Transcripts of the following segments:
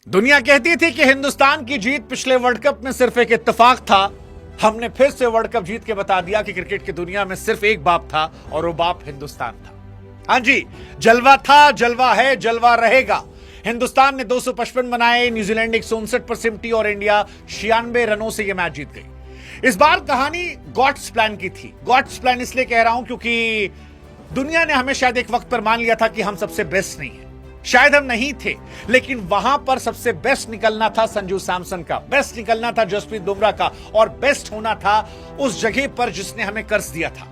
दुनिया कहती थी कि हिंदुस्तान की जीत पिछले वर्ल्ड कप में सिर्फ एक इत्तेफाक था। हमने फिर से वर्ल्ड कप जीत के बता दिया कि क्रिकेट की दुनिया में सिर्फ एक बाप था और वो बाप हिंदुस्तान था। हां जी, जलवा था, जलवा है, जलवा रहेगा। हिंदुस्तान ने 255 बनाए, न्यूजीलैंड 159 पर सिमटी और इंडिया 96 रनों से यह मैच जीत गई। इस बार कहानी गॉड्स प्लान की थी। गॉड्स प्लान इसलिए कह रहा हूं क्योंकि दुनिया ने हमें शायद एक वक्त पर मान लिया था कि हम सबसे बेस्ट नहीं है। शायद हम नहीं थे, लेकिन वहां पर सबसे बेस्ट निकलना था संजू सैमसन का, बेस्ट निकलना था जसप्रीत बुमराह का, और बेस्ट होना था उस जगह पर जिसने हमें कर्ज दिया था।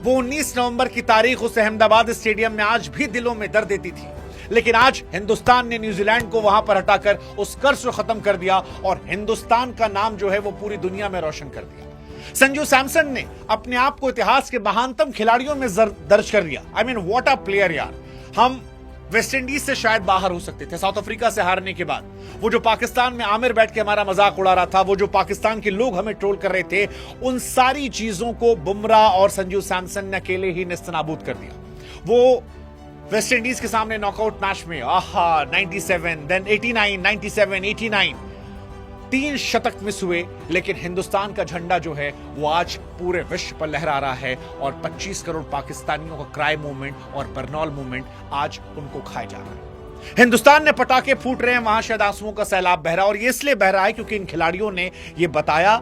वो 19 नवंबर की तारीख उस अहमदाबाद स्टेडियम में आज भी दिलों में दर्द देती थी, लेकिन आज हिंदुस्तान ने न्यूजीलैंड को वहां पर हटाकर उस कर्ज को खत्म कर दिया और हिंदुस्तान का नाम जो है वो पूरी दुनिया में रोशन कर दिया। संजू सैमसन ने अपने आप को इतिहास के महानतम खिलाड़ियों में दर्ज कर दिया। I mean what a player यार। हम वेस्ट इंडीज से शायद बाहर हो सकते थे, साउथ अफ्रीका से हारने के बाद। वो जो पाकिस्तान में आमिर बैठ के हमारा मजाक उड़ा रहा था, वो जो पाकिस्तान के लोग हमें ट्रोल कर रहे थे, उन सारी चीजों को बुमराह और संजू सैमसन ने अकेले ही नेस्तनाबूद कर दिया। वो वेस्ट इंडीज के सामने नॉकआउट मैच में 97, देन 89, 97, 89 3 शतक मिस हुए, लेकिन हिंदुस्तान का झंडा जो है वो आज पूरे विश्व पर लहरा रहा है और 25 करोड़ पाकिस्तानियों का क्राई मूवमेंट और बरनौल मूवमेंट आज उनको खाए जा रहा है। हिंदुस्तान ने पटाखे फूट रहे हैं, वहां शायद आंसुओं का सैलाब बह रहा है, और ये इसलिए बह रहा है क्योंकि इन खिलाड़ियों ने ये बताया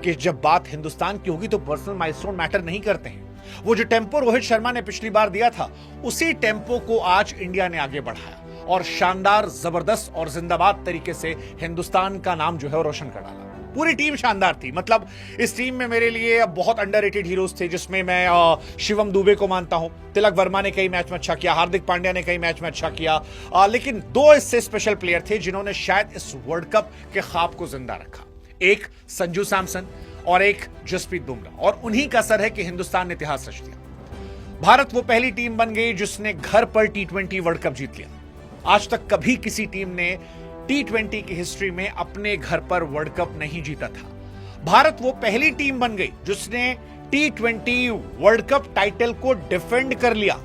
कि जब बात हिंदुस्तान की होगी तो पर्सनल माइलस्टोन मैटर नहीं करते हैं। वो जो टेम्पो रोहित शर्मा ने पिछली बार दिया था, उसी टेम्पो को आज इंडिया ने आगे बढ़ाया और शानदार, जबरदस्त और जिंदाबाद तरीके से हिंदुस्तान का नाम जो है वो रोशन कर डाला। पूरी टीम शानदार थी। मतलब इस टीम में मेरे लिए बहुत अंडररेटेड हीरोज थे, जिसमें मैं शिवम दुबे को मानता हूं। तिलक वर्मा ने कई मैच में अच्छा किया, हार्दिक पांड्या ने कई मैच में अच्छा किया, लेकिन 2 इससे स्पेशल प्लेयर थे जिन्होंने शायद इस वर्ल्ड कप के ख्वाब को जिंदा रखा। एक संजू सैमसन और एक जसप्रीत बुमराह, और उन्हीं का असर है कि हिंदुस्तान ने इतिहास रच दिया। भारत वो पहली टीम बन गई जिसने घर पर T20 वर्ल्ड कप जीत लिया। आज तक कभी किसी टीम ने T20 की हिस्ट्री में अपने घर पर वर्ल्ड कप नहीं जीता था। भारत वो पहली टीम बन गई जिसने T20 वर्ल्ड कप टाइटल को डिफेंड कर लिया।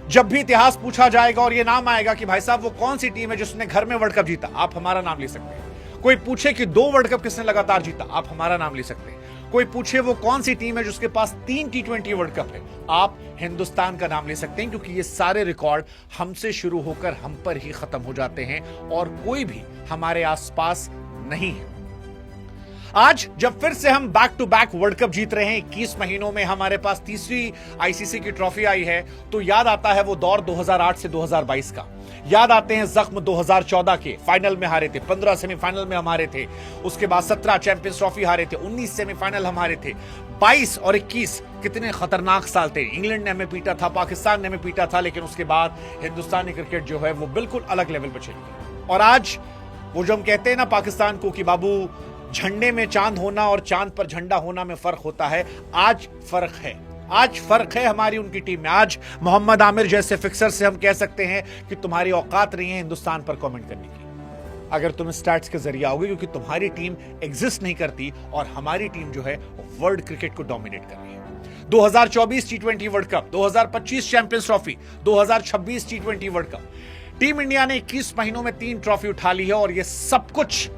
जब भी इतिहास पूछा जाएगा और यह नाम आएगा कि भाई साहब वो कौन सी टीम है जिसने घर में वर्ल्ड कप जीता, आप हमारा नाम ले सकते हैं। कोई पूछे कि 2 वर्ल्ड कप किसने लगातार जीता, आप हमारा नाम ले सकते हैं। कोई पूछे वो कौन सी टीम है जिसके पास 3 T20 वर्ल्ड कप है, आप हिंदुस्तान का नाम ले सकते हैं, क्योंकि ये सारे रिकॉर्ड हमसे शुरू होकर हम पर ही खत्म हो जाते हैं और कोई भी हमारे आसपास नहीं है। आज जब फिर से हम back to back world cup जीत रहे हैं, 21 महीनों में हमारे पास तीसरी आईसीसी की ट्रॉफी आई है, तो याद आता है वो दौर 2008 से 2022 का। याद आते हैं जख्म 2014 के, फाइनल में हारे थे, 15 सेमीफाइनल में हम हारे थे, उसके बाद 17 चैंपियंस ट्रॉफी हारे थे, 19 सेमीफाइनल हम हारे थे, 22 और 21 कितने खतरनाक साल थे। इंग्लैंड ने हमें पीटा था, पाकिस्तान ने हमें पीटा था, लेकिन उसके बाद हिंदुस्तानी क्रिकेट जो है वो बिल्कुल अलग लेवल पर चली गई। और आज वो जो हम कहते हैं ना पाकिस्तान को कि बाबू झंडे में चांद होना और चांद पर झंडा होना में फर्क होता है, आज फर्क है। आज फर्क है हमारी उनकी टीम में। आज मोहम्मद आमिर जैसे फिक्सर से हम कह सकते हैं कि तुम्हारी औकात नहीं है हिंदुस्तान पर कमेंट करने की, अगर तुम स्टैट्स के जरिए आओगे, क्योंकि तुम्हारी टीम एग्जिस्ट नहीं करती और हमारी टीम जो है वर्ल्ड क्रिकेट को डोमिनेट कर रही है। 2024 T20 world cup, 2025 champions trophy, 2026 T20 world cup, team India ने 21 महीनों में 3 ट्रॉफी उठा ली है, और यह सब कुछ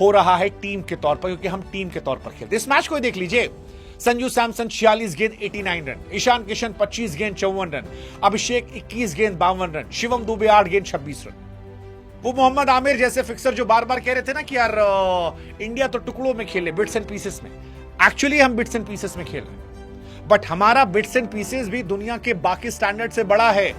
हो रहा है टीम के तौर पर, क्योंकि हम टीम के तौर पर खेलते। इस मैच को देख लीजिए, संजू सैमसन 46 गेंद 89 रन, ईशान किशन 25 गेंद 54 रन, अभिषेक 21 गेंद 52 रन, शिवम दुबे 8 गेंद 26 रन। वो मोहम्मद आमिर जैसे फिक्सर जो बार बार कह रहे थे ना कि यार इंडिया तो टुकड़ों में खेले, बिट्स एंड पीसेस में। एक्चुअली हम बिट्स एंड पीसेस में खेल रहे हैं, बट हमारा बिट्स एंड पीसेस भी दुनिया के बाकी स्टैंडर्ड से बड़ा है,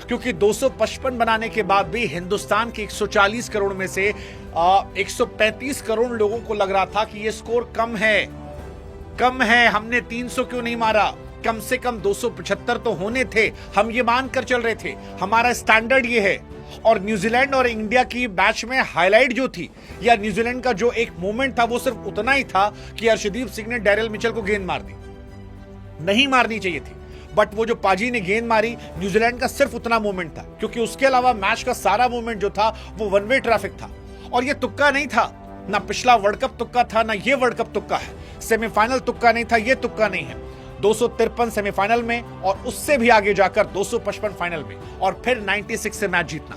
क्योंकि 255 बनाने के बाद भी हिंदुस्तान के 140 करोड़ में से 135 करोड़ लोगों को लग रहा था कि यह स्कोर कम है, हमने 300 क्यों नहीं मारा, कम से कम 275 तो होने थे, हम ये मानकर चल रहे थे, हमारा स्टैंडर्ड ये है। और न्यूजीलैंड और इंडिया की मैच में हाईलाइट जो थी, या न्यूजीलैंड का जो एक मोमेंट था, वो सिर्फ उतना ही था कि अर्शदीप सिंह ने डैरेल मिचेल को गेंद मार दी, नहीं मारनी चाहिए थी, बट वो जो पाजी ने गेंद मारी, न्यूजीलैंड का सिर्फ उतना मोमेंट था, क्योंकि उसके अलावा मैच का सारा मोमेंट जो था वो वन वे ट्रैफिक था। और ये तुक्का नहीं था, ना पिछला वर्ल्ड कप तुक्का था, ना ये वर्ल्ड कप तुक्का है। सेमीफाइनल तुक्का नहीं था, ये तुक्का नहीं है। 253 सेमीफाइनल में और उससे भी आगे जाकर 255 फाइनल में, और फिर 96 से मैच जीतना।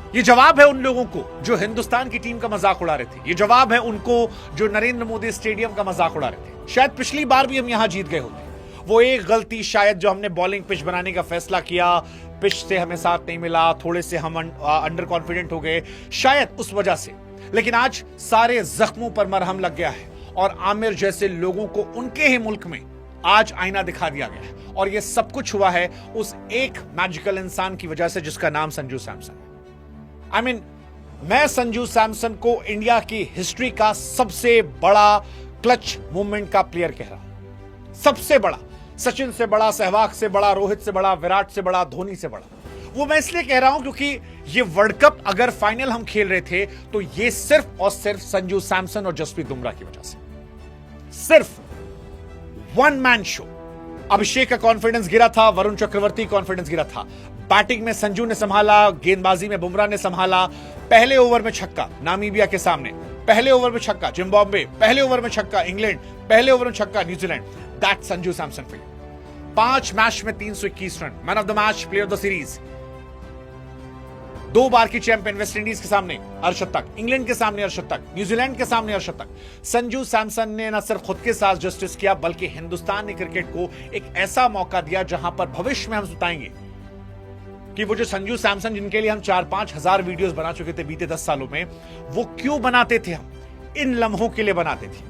ये जवाब है उन लोगों को जो हिंदुस्तान की टीम का मजाक उड़ा रहे थे। ये जवाब है उनको जो नरेंद्र मोदी स्टेडियम का मजाक उड़ा रहे थे। शायद पिछली बार भी हम यहां जीत गए होते। वो एक गलती शायद जो हमने बॉलिंग पिच बनाने का फैसला किया, पिच से हमें साथ नहीं मिला, थोड़े से हम अंडर कॉन्फिडेंट हो गए, शायद उस वजह से। लेकिन आज सारे जख्मों पर मरहम लग गया है और आमिर जैसे लोगों को उनके ही मुल्क में आज आईना दिखा दिया गया है। और यह सब कुछ हुआ है उस एक मैजिकल इंसान की वजह से जिसका नाम संजू सैमसन है। मैं संजू सैमसन को इंडिया की हिस्ट्री का सबसे बड़ा क्लच मूवमेंट का प्लेयर कह रहा हूं। सबसे बड़ा, सचिन से बड़ा, सहवाग से बड़ा, रोहित से बड़ा, विराट से बड़ा, धोनी से बड़ा। वो मैं इसलिए कह रहा हूं क्योंकि ये वर्ल्ड कप अगर फाइनल हम खेल रहे थे तो ये सिर्फ और सिर्फ संजू सैमसन और जसप्रीत बुमराह की वजह से। सिर्फ वन मैन शो। अभिषेक का कॉन्फिडेंस गिरा था, वरुण चक्रवर्ती कॉन्फिडेंस गिरा था। बैटिंग में संजू ने संभाला, गेंदबाजी में बुमराह ने संभाला। पहले ओवर में छक्का नामीबिया के सामने, पहले ओवर में छक्का जिम्बाब्वे, पहले ओवर में छक्का इंग्लैंड, पहले ओवर में छक्का New Zealand. That Sanju Samson for you. 5 match में 321 run, man of the match, player of the series. 2 बार की चैंपियन वेस्ट इंडीज के सामने अर्धशतक, इंग्लैंड के सामने अर्धशतक, न्यूजीलैंड के सामने अर्धशतक। संजू सैमसन ने न सिर्फ खुद के साथ जस्टिस किया बल्कि हिंदुस्तान ने क्रिकेट को एक ऐसा मौका दिया जहां पर भविष्य में हम बताएंगे कि वो जो संजू सैमसन जिनके लिए हम 4-5 हजार वीडियोस बना चुके थे बीते 10 सालों में, वो क्यों बनाते थे? हम इन लम्हों के लिए बनाते थे।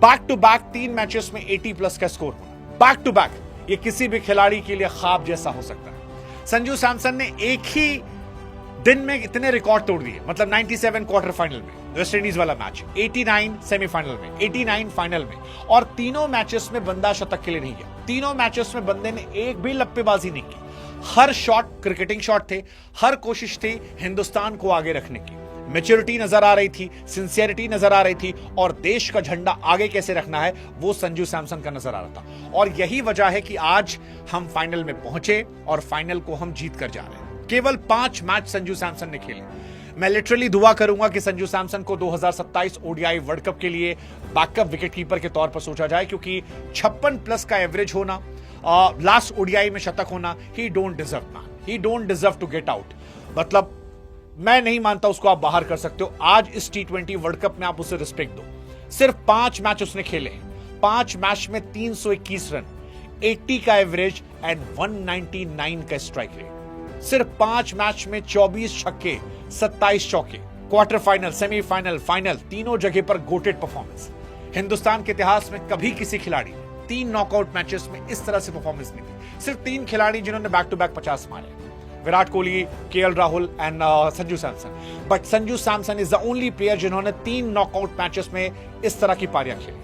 बैक टू बैक 3 मैचेस में 80+ का स्कोर होना, बैक टू बैक, ये किसी भी खिलाड़ी के लिए ख्वाब जैसा हो सकता है। संजू सैमसन ने एक ही दिन में इतने रिकॉर्ड तोड़ दिए। मतलब 97 क्वार्टर फाइनल में वेस्ट इंडीज वाला मैच, 89 सेमीफाइनल में, 89 फाइनल में, और तीनों मैचेस में बंदा शतक के लिए नहीं गया। तीनों मैचेस में बंदे ने एक भी लप्पेबाजी नहीं की। हर शॉट क्रिकेटिंग शॉट थे, हर कोशिश थी हिंदुस्तान को आगे रखने की। मैच्योरिटी नजर आ रही थी, सिंसियरिटी नजर आ रही थी, और देश का झंडा आगे कैसे रखना है वो संजू सैमसन का नजर आ रहा था। और यही वजह है कि आज हम फाइनल में पहुंचे और फाइनल को हम जीत कर जा रहे हैं। केवल 5 मैच संजू सैमसन ने खेले। मैं लिटरली दुआ करूंगा कि संजू सैमसन को 2027 ओडीआई वर्ल्ड कप के लिए बैकअप विकेटकीपर के तौर पर सोचा जाए, क्योंकि 56+ का एवरेज होना, लास्ट ओडीआई में शतक होना, he don't deserve man, he don't deserve to get out. मतलब मैं नहीं मानता उसको आप बाहर कर सकते हो। आज इस T20 वर्ल्ड कप में आप उसे रिस्पेक्ट दो। सिर्फ 5 मैच उसने खेले हैं, 5 मैच में 321 रन, 80 का एवरेज एंड 199 का स्ट्राइक रेट। सिर्फ 5 मैच में 24 छक्के, 27 चौके, क्वार्टर फाइनल, सेमीफाइनल, फाइनल, तीनों जगह पर गोटेड परफॉर्मेंस। हिंदुस्तान के इतिहास में कभी किसी खिलाड़ी 3 नॉकआउट मैचेस में इस तरह से परफॉर्मेंस नहीं थी। सिर्फ 3 खिलाड़ी जिन्होंने बैक टू बैक 50 मारे, Virat Kohli, KL Rahul and Sanju Samson. But Sanju Samson is the only player जिन्होंने 3 नॉकआउट मैचेस में इस तरह की पारियां खेली।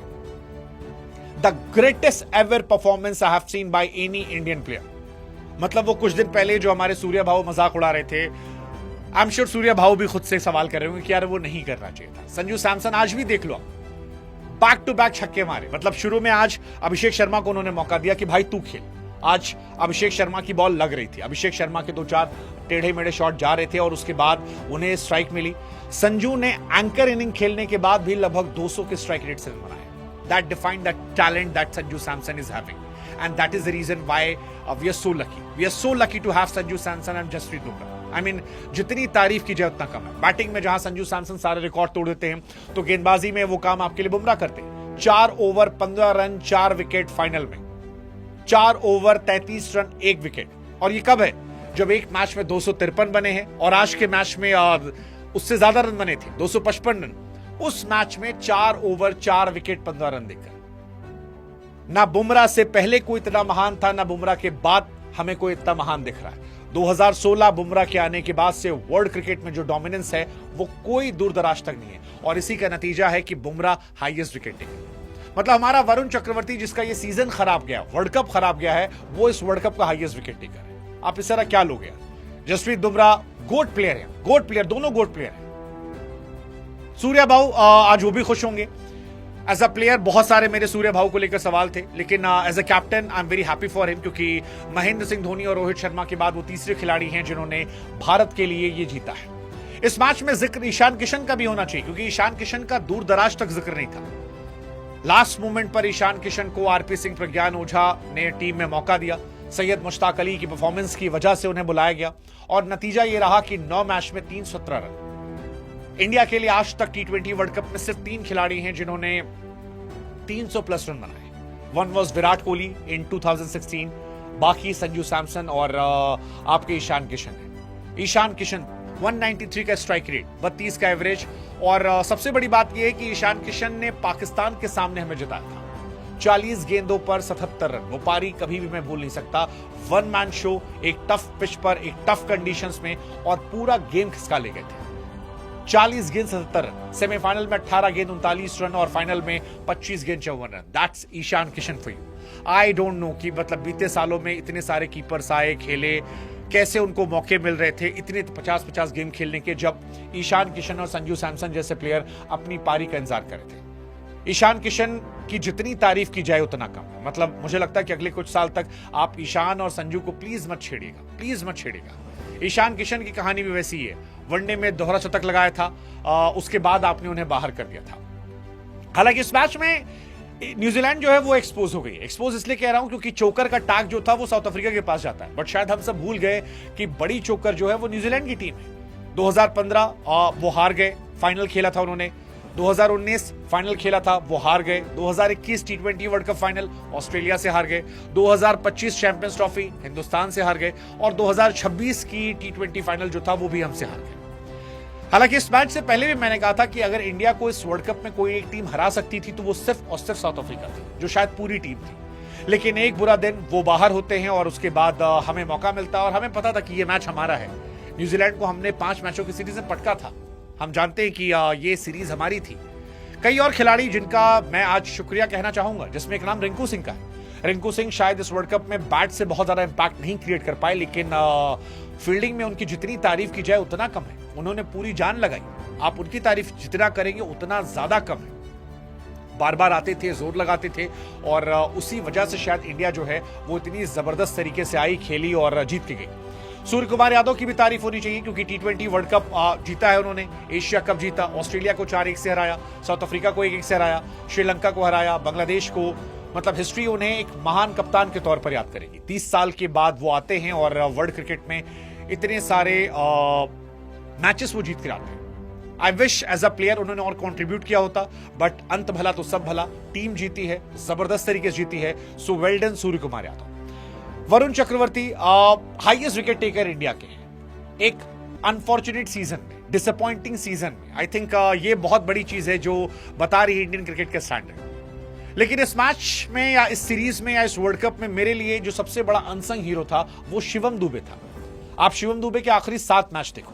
The greatest ever performance I have seen by any Indian player. मतलब वो कुछ दिन पहले जो हमारे सूर्या भाऊ मजाक उड़ा रहे थे, आई एम श्योर सूर्या भाऊ भी खुद से सवाल कर रहे होंगे कि यार वो नहीं करना चाहिए था। संजू सैमसन आज भी देख लो, बैक टू बैक छक्के मारे। मतलब शुरू में आज अभिषेक शर्मा को उन्होंने मौका दिया कि भाई तू खेल। आज अभिषेक शर्मा की बॉल लग रही थी, अभिषेक शर्मा के 2-4 टेढ़े मेढ़े शॉट जा रहे थे और उसके बाद उन्हें स्ट्राइक मिली। संजू ने एंकर इनिंग खेलने के बाद भी लगभग 200 के स्ट्राइक रेट से रन बनाए। That define that talent that Sanju Samson is having, and that is the reason why we are so lucky. We are so lucky to have Sanju Samson and Jasprit Bumrah. I mean, जितनी तारीफ की जाए उतना कम है। Batting में जहां संजू सैमसन सारे record तोड़ देते हैं, तो गेंदबाजी में वो काम आपके लिए बुमराह करते हैं। 4 ओवर 15 रन 4 विकेट फाइनल में, 4 ओवर 33 रन 1 विकेट। और ये कब है? जब एक मैच में 253 बने हैं और आज के मैच में उससे ज्यादा रन बने थे, 255 रन। उस मैच में 4 ओवर 4 विकेट 15 रन देकर ना बुमराह से पहले कोई इतना महान था, ना बुमराह के बाद हमें कोई इतना महान दिख रहा है। 2016 बुमराह के आने के बाद से वर्ल्ड क्रिकेट में जो डोमिनेंस है वो कोई दूर दराज तक नहीं है, और इसी का नतीजा है कि बुमराह हाईएस्ट विकेट टेकर। मतलब हमारा वरुण चक्रवर्ती जिसका ये सीजन खराब गया, वर्ल्ड कप खराब गया है, वो इस वर्ल्ड कप का हाईएस्ट विकेट टेकर है। आप इस तरह क्या लोगे? जसप्रीत बुमराह गोट प्लेयर है, गोट प्लेयर, दोनों गोट प्लेयर है। सूर्या भाऊ आज वो भी खुश होंगे। एज अ प्लेयर बहुत सारे मेरे सूर्य भाऊ को लेकर सवाल थे, लेकिन as a captain I am very happy for him, क्योंकि महेंद्र सिंह धोनी और रोहित शर्मा के बाद वो तीसरे खिलाड़ी हैं जिन्होंने भारत के लिए ये जीता है। इस मैच में जिक्र ईशान किशन का भी होना चाहिए, क्योंकि ईशान किशन का दूर दराज तक जिक्र नहीं था। लास्ट मोमेंट पर ईशान किशन को आरपी सिंह, प्रज्ञान ओझा ने टीम में मौका दिया। सैयद मुश्ताक अली की परफॉर्मेंस की वजह से उन्हें बुलाया गया और नतीजा यह रहा कि 9 मैच में 317 रन। इंडिया के लिए आज तक T20 वर्ल्ड कप में सिर्फ 3 खिलाड़ी हैं जिन्होंने 300 प्लस रन बनाए। वन वॉज विराट कोहली इन 2016, बाकी संजू सैमसन और आपके ईशान किशन है। ईशान किशन 193 का स्ट्राइक रेट, 32 का एवरेज, और सबसे बड़ी बात यह है कि ईशान किशन ने पाकिस्तान के सामने हमें जिताया था 40 गेंदों पर 77 रन। वो पारी कभी भी मैं भूल नहीं सकता। वन मैन शो, एक टफ पिच पर, एक टफ कंडीशंस में, और पूरा गेम खिसका ले गए थे। 40 गेंद 77 रन, सेमीफाइनल में 18 गेंद 39 रन और फाइनल में 25 गेंद 54 रन। That's Ishan Kishan for you. I don't know कि मतलब बीते सालों में इतने सारे कीपर्स आए, खेले, कैसे उनको मौके मिल रहे थे इतने 50-50 गेम खेलने के, जब ईशान किशन और संजू सैमसन जैसे प्लेयर अपनी पारी का इंतजार कर रहे थे। ईशान किशन की जितनी तारीफ की जाए उतना कम। मतलब मुझे लगता है कि अगले कुछ साल तक आप ईशान और संजू को प्लीज मत छेड़िएगा, प्लीज मत छेड़िएगा। ईशान किशन की कहानी भी वैसी ही है। वनडे में दोहरा शतक लगाया था, उसके बाद आपने उन्हें बाहर कर दिया था। हालांकि इस मैच में न्यूजीलैंड जो है वो एक्सपोज हो गई। एक्सपोज इसलिए कह रहा हूं क्योंकि चोकर का टैग जो था वो साउथ अफ्रीका के पास जाता है, बट शायद हम सब भूल गए कि बड़ी चोकर जो है वो न्यूजीलैंड की टीम है। 2015 वो हार गए, फाइनल खेला था उन्होंने। 2019 फाइनल खेला था, वो हार गए। 2021 T20 world cup final Australia से हार गए। 2025 चैंपियंस ट्रॉफी हिंदुस्तान से हार गए, और 2026 की T20 फाइनल जो था वो भी हमसे हार गए। हालांकि इस मैच से पहले भी मैंने कहा था कि अगर इंडिया को इस वर्ल्ड कप में कोई एक टीम हरा सकती थी तो वो सिर्फ और सिर्फ साउथ अफ्रीका थी, जो शायद पूरी टीम थी। लेकिन एक बुरा दिन वो बाहर होते हैं और उसके बाद हमें मौका मिलता है, और हमें पता था कि ये मैच हमारा है। न्यूजीलैंड को हमने 5 मैचों की सीरीज में पटका था। हम जानते हैं कि ये सीरीज हमारी थी। कई और खिलाड़ी जिनका मैं आज शुक्रिया कहना चाहूंगा, जिसमें एक नाम रिंकू सिंह का है। रिंकू सिंह शायद इस वर्ल्ड कप में बैट से बहुत ज्यादा इंपैक्ट नहीं क्रिएट कर पाए, लेकिन फील्डिंग में उनकी जितनी तारीफ की जाए उतना कम है। उन्होंने पूरी जान लगाई। आप उनकी तारीफ जितना करेंगे उतना ज्यादा कम है। बार बार आते थे, जोर लगाते थे, और उसी वजह से शायद इंडिया जो है वो इतनी जबरदस्त तरीके से आई, खेली और जीत के गई। सूर्य कुमार यादव की भी तारीफ होनी चाहिए क्योंकि T20 वर्ल्ड कप जीता है उन्होंने, एशिया कप जीता, ऑस्ट्रेलिया को 4-1 से हराया, साउथ अफ्रीका को 1-1 से हराया, श्रीलंका को हराया, बांग्लादेश को। मतलब हिस्ट्री उन्हें एक महान कप्तान के तौर पर याद करेगी। 30 साल के बाद वो आते हैं और वर्ल्ड क्रिकेट में इतने सारे मैचेस वो जीत कर आते हैं। I wish as a player उन्होंने और कंट्रीब्यूट किया होता, बट अंत भला तो सब भला। टीम जीती है, जबरदस्त तरीके से जीती है, so well done Surya Kumar Yadav. Varun Chakravarthy highest wicket taker India के हैं, एक अनफॉर्चुनेट सीजन में, डिसअपॉइंटिंग सीजन में। आई थिंक ये बहुत बड़ी चीज है जो बता रही है इंडियन क्रिकेट के स्टैंडर्ड। लेकिन इस मैच में या इस सीरीज में या इस वर्ल्ड कप में मेरे लिए जो सबसे बड़ा अनसंग हीरो था वो शिवम दुबे था। आप शिवम दुबे के आखिरी 7 मैच देखो।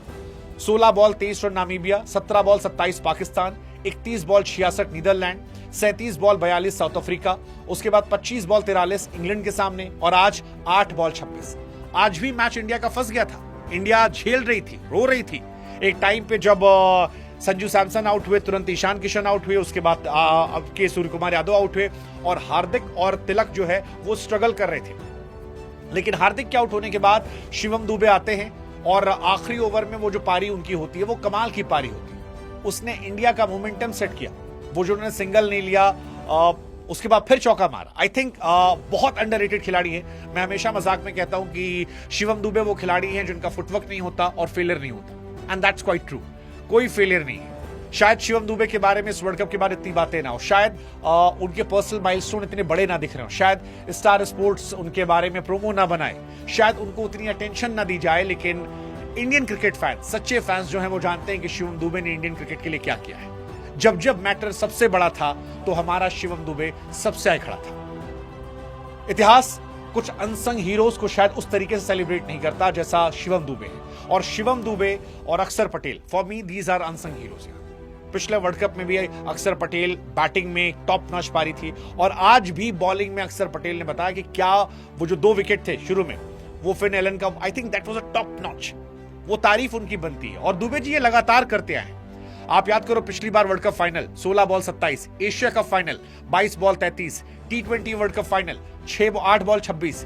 16 ball 23 run Namibia, 17 ball 27 Pakistan, 31 ball 66 Netherland, 37 ball 42 South Africa, उसके बाद 25 बॉल 43 इंग्लैंड के सामने, और आज 8 बॉल 26। आज भी मैच इंडिया का फंस गया था। इंडिया झेल रही थी, रो रही थी। एक टाइम पे जब संजू सैमसन आउट हुए, तुरंत ईशान किशन आउट हुए, उसके बाद अब के सूर्य कुमार यादव आउट हुए, और हार्दिक और तिलक जो है वो स्ट्रगल कर रहे थे। लेकिन हार्दिक के आउट होने के बाद शिवम दुबे आते हैं, और आखिरी ओवर में वो जो पारी उनकी होती है वो कमाल की पारी होती है। उसने इंडिया का मोमेंटम सेट किया। वो जो उन्होंने सिंगल नहीं लिया, उसके बाद फिर चौका मारा। आई थिंक बहुत अंडररेटेड खिलाड़ी है। मैं हमेशा मजाक में कहता हूं कि शिवम दुबे वो खिलाड़ी हैं जिनका फुटवर्क नहीं होता और फेलियर नहीं होता, एंड दैट्स क्वाइट ट्रू। कोई फेलियर नहीं है। शायद शिवम दुबे के बारे में इस वर्ल्ड कप के बाद इतनी बातें ना हो, शायद उनके पर्सनल माइलस्टोन इतने बड़े ना दिख रहे हो, शायद स्टार स्पोर्ट्स उनके बारे में प्रोमो ना बनाए, शायद उनको उतनी अटेंशन ना दी जाए, लेकिन इंडियन क्रिकेट फैंस, सच्चे फैंस जो हैं वो जानते हैं कि शिवम दुबे ने इंडियन क्रिकेट के लिए क्या किया है। जब जब मैटर सबसे बड़ा था तो हमारा शिवम दुबे सबसे आगे खड़ा था। इतिहास कुछ अनसंग हीरोज को शायद उस तरीके से सेलिब्रेट नहीं करता जैसा शिवम दुबे है, और शिवम दुबे और Akshar Patel, for me these are unsung heroes. पिछले वर्ल्ड कप में भी अक्षर पटेल बैटिंग में टॉप नॉच पारी थी, और आज भी बॉलिंग में अक्षर पटेल ने बताया कि क्या वो जो 2 विकेट थे शुरू में, वो फिन एलन का, I think that was a top notch. वो तारीफ उनकी बनती है, और दुबे जी ये लगातार करते आए। आप याद करो पिछली बार world cup final 16 ball 27, Asia cup final 22 ball 33, T20 world cup final 8 ball 26।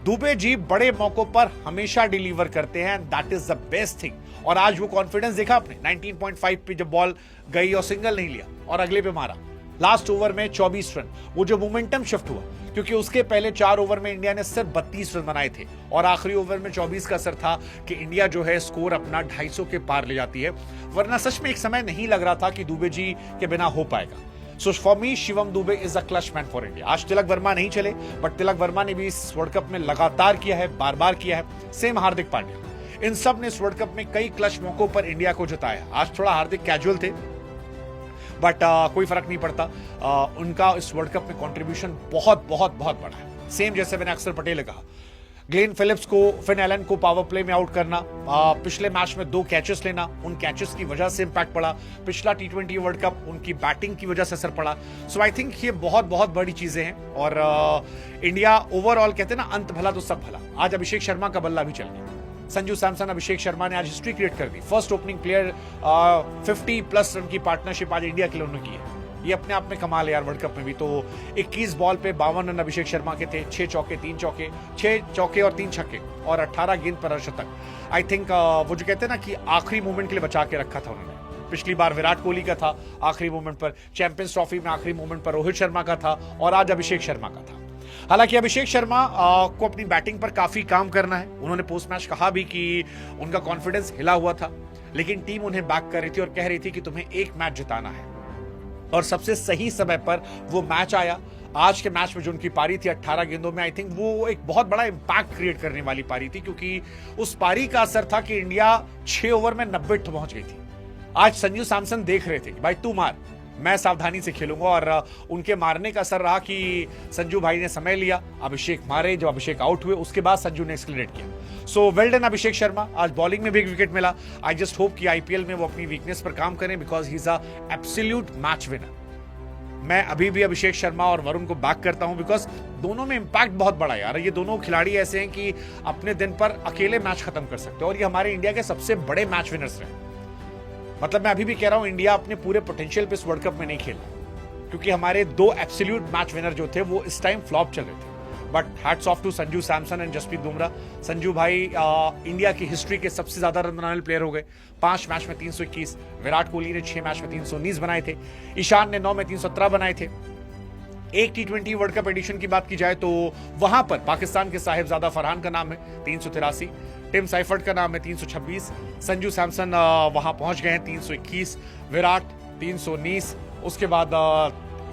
Dube ji बड़े मौकों पर हमेशा डिलीवर करते हैं, that is the best thing. और आज वो कॉन्फिडेंस देखा आपने, 19.5 पे जब बॉल गई और सिंगल नहीं लिया और अगले पे मारा। लास्ट ओवर में 24 रन, वो जो मोमेंटम शिफ्ट हुआ, क्योंकि उसके पहले 4 ओवर में इंडिया ने सिर्फ 32 रन बनाए थे और आखिरी ओवर में 24 का असर था कि इंडिया जो है स्कोर अपना 250 के पार ले जाती है, वरना सच में एक समय नहीं लग रहा था कि दुबे जी के बिना हो पाएगा। So for me Shivam Dubey is a clutch man for India. आज तिलक वर्मा नहीं चले, बट तिलक वर्मा ने भी इस वर्ल्ड कप में लगातार किया है, बार बार किया है। सेम हार्दिक पांड्या, इन सब ने इस वर्ल्ड कप में कई क्लच मौकों पर इंडिया को जिताया। आज थोड़ा हार्दिक कैजुअल थे, बट कोई फर्क नहीं पड़ता। उनका इस वर्ल्ड कप में कंट्रीब्यूशन बहुत बहुत बहुत बड़ा है। सेम जैसे मैंने अक्सर पटेल कहा, ग्लेन फिलिप्स को, फिन एलन को पावर प्ले में आउट करना, पिछले मैच में 2 कैचेस लेना, उन कैचेस की वजह से इंपैक्ट पड़ा। पिछला T20 वर्ल्ड कप उनकी बैटिंग की वजह से असर पड़ा। सो आई थिंक ये बहुत बहुत बड़ी चीजें हैं और इंडिया ओवरऑल, कहते हैं ना, अंत भला तो सब भला। आज अभिषेक शर्मा का बल्ला भी चल गया। संजू सैमसन, अभिषेक शर्मा ने आज हिस्ट्री क्रिएट कर दी। फर्स्ट ओपनिंग प्लेयर 50+ रन की पार्टनरशिप आज इंडिया के लिए उन्होंने की है। ये अपने आप में कमाल है यार वर्ल्ड कप में भी। तो 21 बॉल पे 52 रन अभिषेक शर्मा के थे, 6 चौके 3 चौके, 6 चौके और 3 छक्के और 18 गेंद पर अर्धशतक। आई थिंक वो जो कहते हैं ना कि आखिरी मोमेंट के लिए बचा के रखा था उन्होंने। पिछली बार विराट कोहली का था आखिरी मोमेंट पर, चैंपियंस ट्रॉफी में आखिरी मोमेंट पर रोहित शर्मा का था और आज अभिषेक शर्मा का था। हालांकि अभिषेक शर्मा को अपनी बैटिंग पर काफी काम करना है। उन्होंने पोस्ट मैच कहा भी कि उनका कॉन्फिडेंस हिला हुआ था, लेकिन टीम उन्हें बैक कर रही थी और कह रही थी कि तुम्हें एक मैच जिताना है, और सबसे सही समय पर वो मैच आया। आज के मैच में जो उनकी पारी थी 18 गेंदों में, आई थिंक वो एक बहुत बड़ा इंपैक्ट क्रिएट करने वाली पारी थी, क्योंकि उस पारी का असर था कि इंडिया 6 ओवर में 90 पहुंच गई थी। आज संजू सैमसन देख रहे थे कि भाई तू मार, मैं सावधानी से खेलूंगा, और उनके मारने का असर रहा कि संजू भाई ने समय लिया, अभिषेक मारे। जब अभिषेक आउट हुए उसके बाद संजू ने एक्सक्लेरेट किया। So well done Abhishek Sharma. आज बॉलिंग में भी एक विकेट मिला। आई जस्ट होप कि आईपीएल में वो अपनी वीकनेस पर काम करें, because he is a absolute match winner. मैं अभी भी अभिषेक शर्मा और वरुण को बैक करता हूं, बिकॉज दोनों में इंपैक्ट बहुत बड़ा है यार। ये दोनों खिलाड़ी ऐसे हैं कि अपने दिन पर अकेले मैच खत्म कर सकते हैं, और ये हमारे इंडिया के सबसे बड़े मैच विनर्स रहे। मतलब मैं अभी भी कह रहा हूं, इंडिया अपने पूरे पोटेंशियल पे इस वर्ल्ड कप में नहीं खेला, क्योंकि हमारे 2 एब्सोल्यूट मैच विनर जो थे वो इस टाइम फ्लॉप चल रहे थे। But hats off to Sanju Samson and Jasprit Bumrah. Sanju भाई इंडिया की हिस्ट्री के सबसे ज्यादा रन बनाने वाले प्लेयर हो गए। 5 मैच में 321, विराट कोहली ने 6 मैच में 319 बनाए थे, ईशान ने 9 में 317 बनाए थे। एक T20 वर्ल्ड कप एडिशन की बात की जाए तो वहां पर पाकिस्तान के साहिबजादा फरहान का नाम है 383, टिम साइफर्ट का नाम है 326, संजू सैमसन वहां पहुंच गए हैं 321, विराट 319, उसके बाद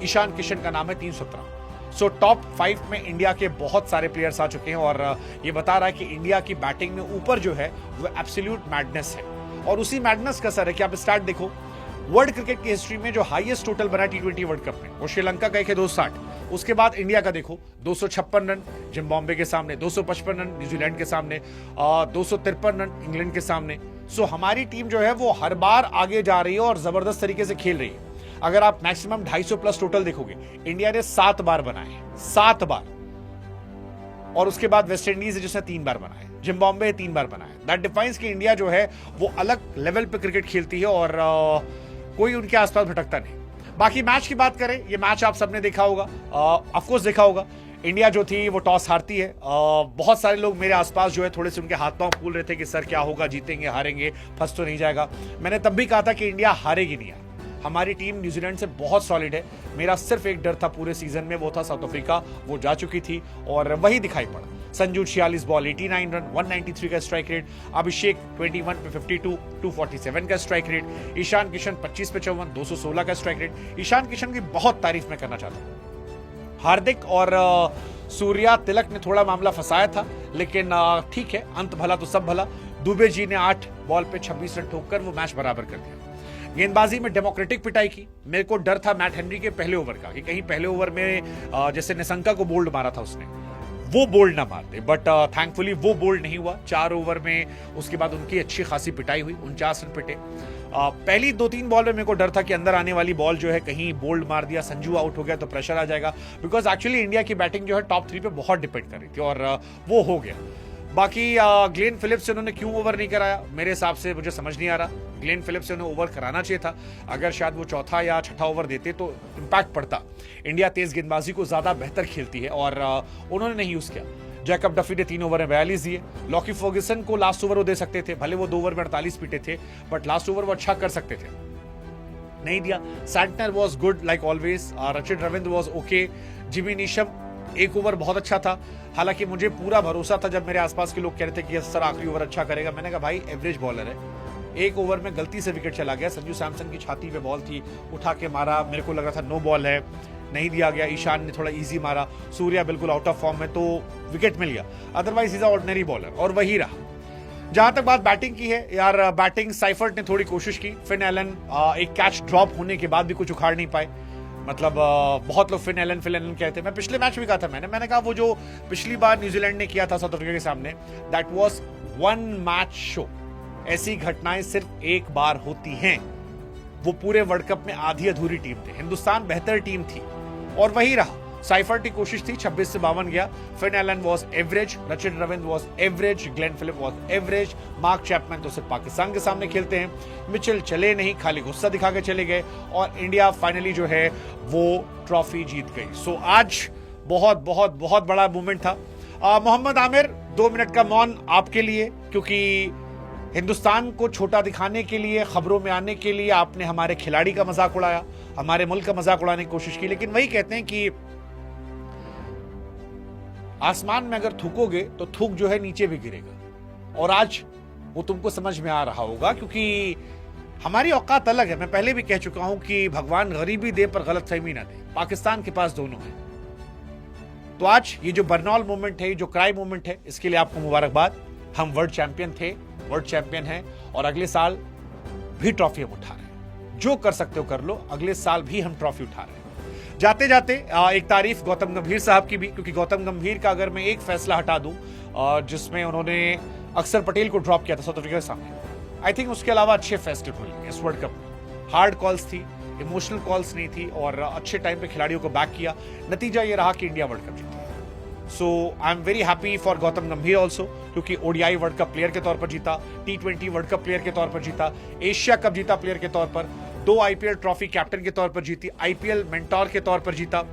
ईशान किशन का नाम है 317। सो टॉप 5 में इंडिया के बहुत सारे प्लेयर्स आ चुके हैं, और ये बता रहा है कि इंडिया की बैटिंग में ऊपर जो है वो एब्सोल्यूट मैडनेस है। और उसी मैडनेस का असर है कि आप स्टार्ट देखो, वर्ल्ड क्रिकेट की हिस्ट्री में जो हाईएस्ट टोटल बना T20 वर्ल्ड कप में वो श्रीलंका का है 260। उसके बाद इंडिया का देखो 256 रन जिम्बाब्वे के सामने, 255 रन न्यूजीलैंड के सामने, 253 रन इंग्लैंड के सामने। सो हमारी टीम जो है वो हर बार आगे जा रही है और जबरदस्त तरीके से खेल रही है। अगर आप मैक्सिमम 250+ टोटल देखोगे, इंडिया ने 7 बार बनाए हैं, 7 बार। और उसके बाद वेस्ट इंडीज है जिसने 3 बार बनाए, जिम्बाब्वे 3 बार बनाए। दैट डिफाइंस कि इंडिया जो है वो अलग लेवल पे क्रिकेट खेलती है और कोई उनके आसपास भटकता नहीं। बाकी मैच की बात करें, ये मैच आप सबने देखा होगा, ऑफ कोर्स देखा होगा। इंडिया जो थी वो टॉस हारती है। बहुत सारे लोग मेरे आसपास जो है थोड़े से उनके हाथ पांव फूल रहे थे कि सर क्या होगा, जीतेंगे हारेंगे, फंस तो नहीं जाएगा। मैंने तब भी कहा था कि इंडिया हारेगी नहीं यार, हमारी टीम न्यूजीलैंड से बहुत सॉलिड है। मेरा सिर्फ एक डर था पूरे सीजन में, वो था साउथ अफ्रीका। वो जा चुकी थी और वही दिखाई पड़ा। संजू 46 बॉल 89 रन, 193 का स्ट्राइक रेट। अभिषेक 21 पे 52, 247 का स्ट्राइक रेट। ईशान किशन 25 पे 54, 216 का स्ट्राइक रेट। ईशान किशन की बहुत तारीफ मैं करना चाहता हूं। हार्दिक और सूर्या तिलक ने थोड़ा मामला फंसाया था, लेकिन ठीक है, अंत भला तो सब भला। दुबे जी ने 8 बॉल पे 26 रन ठोककर वो मैच बराबर कर दिया। गेंदबाजी में डेमोक्रेटिक पिटाई की। मेरे को डर था मैट हेनरी के पहले ओवर का कि कहीं पहले ओवर में जैसे निशंका को बोल्ड मारा था उसने, वो बोल्ड ना मार दे, बट थैंकफुली वो बोल्ड नहीं हुआ। 4 ओवर में उसके बाद उनकी अच्छी खासी पिटाई हुई, 49 रन पिटे। पहली 2-3 बॉल में मेरे को डर था कि अंदर आने वाली बॉल जो है कहीं बोल्ड मार दिया, संजू आउट हो गया तो प्रेशर आ जाएगा, बिकॉज एक्चुअली इंडिया की बैटिंग जो है टॉप 3 पे बहुत डिपेंड कर रही थी और वो हो गया। बाकी ग्लेन फिलिप्स से उन्होंने क्यों ओवर नहीं कराया, मेरे हिसाब से मुझे समझ नहीं आ रहा। ग्लेन फिलिप्स से उन्हें ओवर कराना चाहिए था। अगर शायद वो चौथा या छठा ओवर देते तो इंपैक्ट पड़ता। इंडिया तेज गेंदबाजी को ज्यादा बेहतर खेलती है और उन्होंने नहीं यूज किया। जैकब डफी ने 3 ओवर में 42 दिए। लॉकी फर्ग्यूसन को लास्ट ओवर वो दे सकते थे, भले वो 2 ओवर में 48 पीटे थे, बट लास्ट ओवर वो अच्छा कर सकते थे। नहीं दिया। Santner was good like always, Rachin Ravindra was okay, Jimmy Neesham एक ओवर बहुत अच्छा था। हालांकि मुझे पूरा भरोसा था जब मेरे आसपास के लोग कह रहे थे कि सर आखिरी ओवर अच्छा करेगा, मैंने कहा भाई एवरेज बॉलर है, एक ओवर में गलती से विकेट चला गया। संजू सैमसन की छाती पे बॉल थी, उठा के मारा, मेरे को लग रहा था नो बॉल है, नहीं दिया गया। ईशान ने थोड़ा इजी मारा, सूर्या बिल्कुल आउट ऑफ फॉर्म में, तो विकेट मिल गया। Otherwise is a ordinary bowler, और वही रहा। जहां तक बात बैटिंग की है यार, बैटिंग साइफर्ट ने थोड़ी कोशिश की। फिन एलन एक कैच ड्रॉप होने के बाद भी कुछ उखाड़ नहीं पाए। मतलब बहुत लोग फिन एलन कहते हैं। मैं पिछले मैच में कहा था, मैंने कहा वो जो पिछली बार न्यूजीलैंड ने किया था साउथ अफ्रीका के सामने, that was one match show. ऐसी घटनाएं सिर्फ एक बार होती हैं। वो पूरे वर्ल्ड कप में आधी अधूरी टीम थे, हिंदुस्तान बेहतर टीम थी, और वही रहा। साइफर्ट की कोशिश थी, 26 से 52 गया। Finn Allen was average, Rachin Ravindra was average, Glenn Phillip was average, Mark Chapman तो सिर्फ पाकिस्तान के सामने खेलते हैं। मिचेल चले नहीं, खाली गुस्सा दिखा के चले गए, और इंडिया फाइनली जो है वो ट्रॉफी जीत गई। सो आज बहुत बहुत बहुत बड़ा मूवमेंट था। मोहम्मद आमिर, 2 मिनट का मौन आपके लिए, क्योंकि हिंदुस्तान को छोटा दिखाने के लिए, खबरों में आने के लिए आपने हमारे खिलाड़ी का मजाक उड़ाया, हमारे मुल्क का मजाक उड़ाने की कोशिश की। लेकिन वही कहते हैं कि आसमान में अगर थूकोगे तो थूक जो है नीचे भी गिरेगा, और आज वो तुमको समझ में आ रहा होगा, क्योंकि हमारी औकात अलग है। मैं पहले भी कह चुका हूं कि भगवान गरीबी दे पर गलतफहमी ना दे। पाकिस्तान के पास दोनों है। तो आज ये जो बर्नौल मूवमेंट है, जो क्राई मूवमेंट है, इसके लिए आपको मुबारकबाद। हम वर्ल्ड चैंपियन थे, वर्ल्ड चैंपियन हैं, और अगले साल भी ट्रॉफी हम उठा रहे हैं। जो कर सकते हो कर लो, अगले साल भी हम ट्रॉफी उठा रहे हैं। जाते जाते एक तारीफ गौतम गंभीर साहब की भी, क्योंकि गौतम गंभीर का अगर मैं एक फैसला हटा दूं जिसमें उन्होंने अक्षर पटेल को ड्रॉप किया था साउथ अफ्रीका के सामने, आई थिंक उसके अलावा अच्छे फैसले हुए इस वर्ल्ड कप में। हार्ड कॉल्स थी, इमोशनल कॉल्स नहीं थी, और अच्छे टाइम पे खिलाड़ियों को बैक किया। नतीजा ये रहा कि इंडिया वर्ल्ड कप जीती। So I am very happy for Gautam Gambhir also, क्योंकि ओडीआई वर्ल्ड कप प्लेयर के तौर पर जीता, T20 वर्ल्ड कप प्लेयर के तौर पर जीता, एशिया कप जीता प्लेयर के तौर पर, 2 आईपीएल ट्रॉफी कैप्टन के तौर पर जीती, आईपीएल मेंटोर के तौर पर जीता,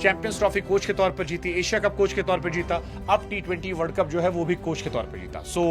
चैंपियंस ट्रॉफी कोच के तौर पर जीती, एशिया कप कोच के तौर पर जीता, अब T20 वर्ल्ड कप जो है वो भी कोच के तौर पर जीता। सो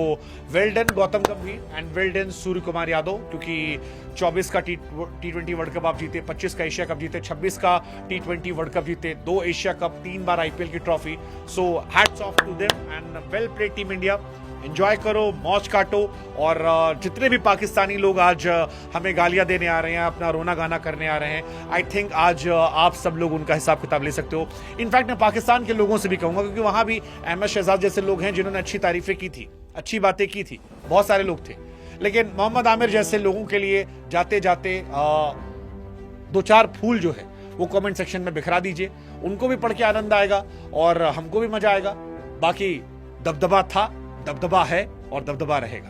वेल डन गौतम गंभीर and well done Surya Kumar Yadav, क्योंकि 24 का T20 वर्ल्ड कप आप जीते, 25 का एशिया कप जीते, 26 का T20 वर्ल्ड कप जीते, 2 एशिया कप, 3 बार आईपीएल की trophy. So hats off to them and well played team India. Enjoy करो, मौज काटो, और जितने भी पाकिस्तानी लोग आज हमें गालियां देने आ रहे हैं, अपना रोना गाना करने आ रहे हैं, आई थिंक आज आप सब लोग उनका हिसाब किताब ले सकते हो। इनफैक्ट मैं पाकिस्तान के लोगों से भी कहूंगा, क्योंकि वहां भी अहमद शहजाद जैसे लोग हैं जिन्होंने अच्छी तारीफें की थी, अच्छी बातें की थी, बहुत सारे लोग थे। लेकिन मोहम्मद आमिर जैसे लोगों के लिए जाते जाते 2-4 फूल जो है वो कमेंट सेक्शन में बिखरा दीजिए। उनको भी पढ़ के आनंद आएगा और हमको भी मजा आएगा। बाकी दबदबा था, दबदबा है, और दबदबा रहेगा।